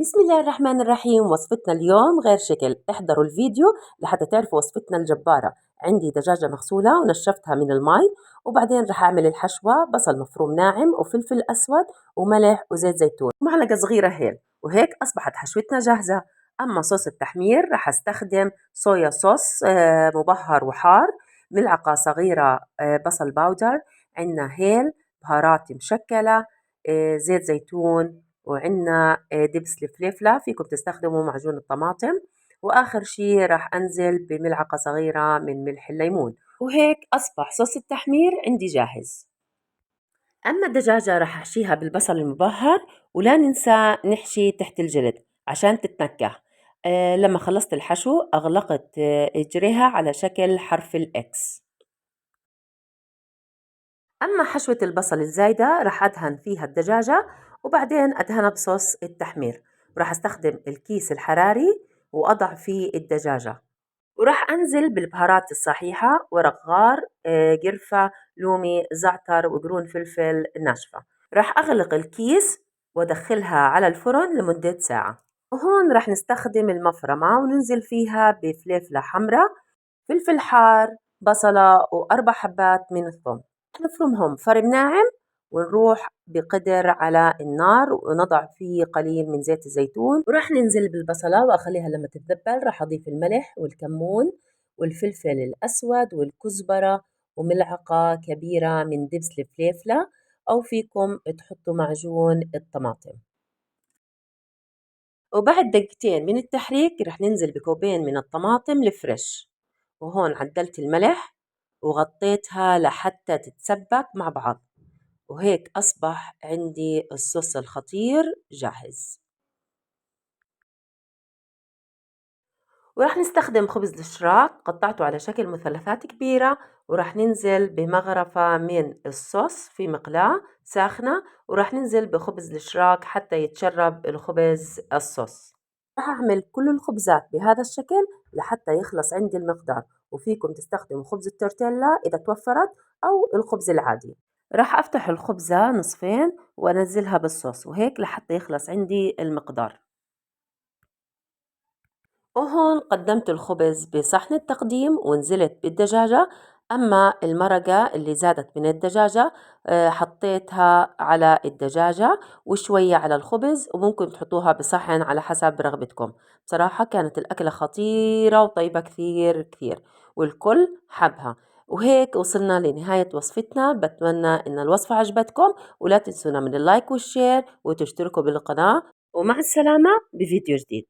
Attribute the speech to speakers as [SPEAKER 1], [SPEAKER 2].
[SPEAKER 1] بسم الله الرحمن الرحيم. وصفتنا اليوم غير شكل، احضروا الفيديو لحتى تعرفوا وصفتنا الجبارة. عندي دجاجة مغسولة ونشفتها من المي، وبعدين رح أعمل الحشوة: بصل مفروم ناعم وفلفل أسود وملح وزيت زيتون ومعلقة صغيرة هيل. وهيك أصبحت حشوتنا جاهزة. أما صوص التحمير رح أستخدم صويا صوص مبهر وحار، ملعقة صغيرة بصل باودر، عندنا هيل، بهارات مشكلة، زيت زيتون، وعندنا دبس الفليفلة، فيكم تستخدموا معجون الطماطم، وآخر شي راح أنزل بملعقة صغيرة من ملح الليمون. وهيك أصبح صوص التحمير عندي جاهز. أما الدجاجة راح أحشيها بالبصل المبهر، ولا ننسى نحشي تحت الجلد عشان تتنكه. لما خلصت الحشو أغلقت إجريها على شكل حرف الإكس. أما حشوة البصل الزايدة راح أدهن فيها الدجاجة، وبعدين أدهنها بصوص التحمير، وراح أستخدم الكيس الحراري وأضع فيه الدجاجة، وراح أنزل بالبهارات الصحيحة: ورق غار، قرفة، لومي، زعتر، وقرون فلفل ناشفة. راح أغلق الكيس وأدخلها على الفرن لمدة ساعة. وهون راح نستخدم المفرمة وننزل فيها بفليفلة حمراء، فلفل حار، بصلة، وأربع حبات من الثوم. نفرمهم فرم ناعم، ونروح بقدر على النار ونضع فيه قليل من زيت الزيتون، وراح ننزل بالبصلة وأخليها لما تتذبل. راح أضيف الملح والكمون والفلفل الأسود والكزبرة وملعقة كبيرة من دبس الفليفلة، أو فيكم تحطوا معجون الطماطم. وبعد دقيقتين من التحريك رح ننزل بكوبين من الطماطم الفريش، وهون عدلت الملح وغطيتها لحتى تتسبك مع بعض. وهيك أصبح عندي الصوص الخطير جاهز. وراح نستخدم خبز الشراق قطعته على شكل مثلثات كبيرة، وراح ننزل بمغرفة من الصوص في مقلاة ساخنة، وراح ننزل بخبز الشراق حتى يتشرب الخبز الصوص. راح أعمل كل الخبزات بهذا الشكل لحتى يخلص عندي المقدار. وفيكم تستخدموا خبز التورتيلا إذا توفرت، أو الخبز العادي. راح أفتح الخبزة نصفين وأنزلها بالصوص، وهيك لحتى يخلص عندي المقدار. وهون قدمت الخبز بصحن التقديم ونزلت بالدجاجة. أما المرقة اللي زادت من الدجاجة حطيتها على الدجاجة وشوية على الخبز، وممكن تحطوها بصحن على حسب رغبتكم. بصراحة كانت الأكلة خطيرة وطيبة كثير كثير، والكل حبها. وهيك وصلنا لنهاية وصفتنا. بتمنى إن الوصفة عجبتكم، ولا تنسونا من اللايك والشير وتشتركوا بالقناة. ومع السلامة بفيديو جديد.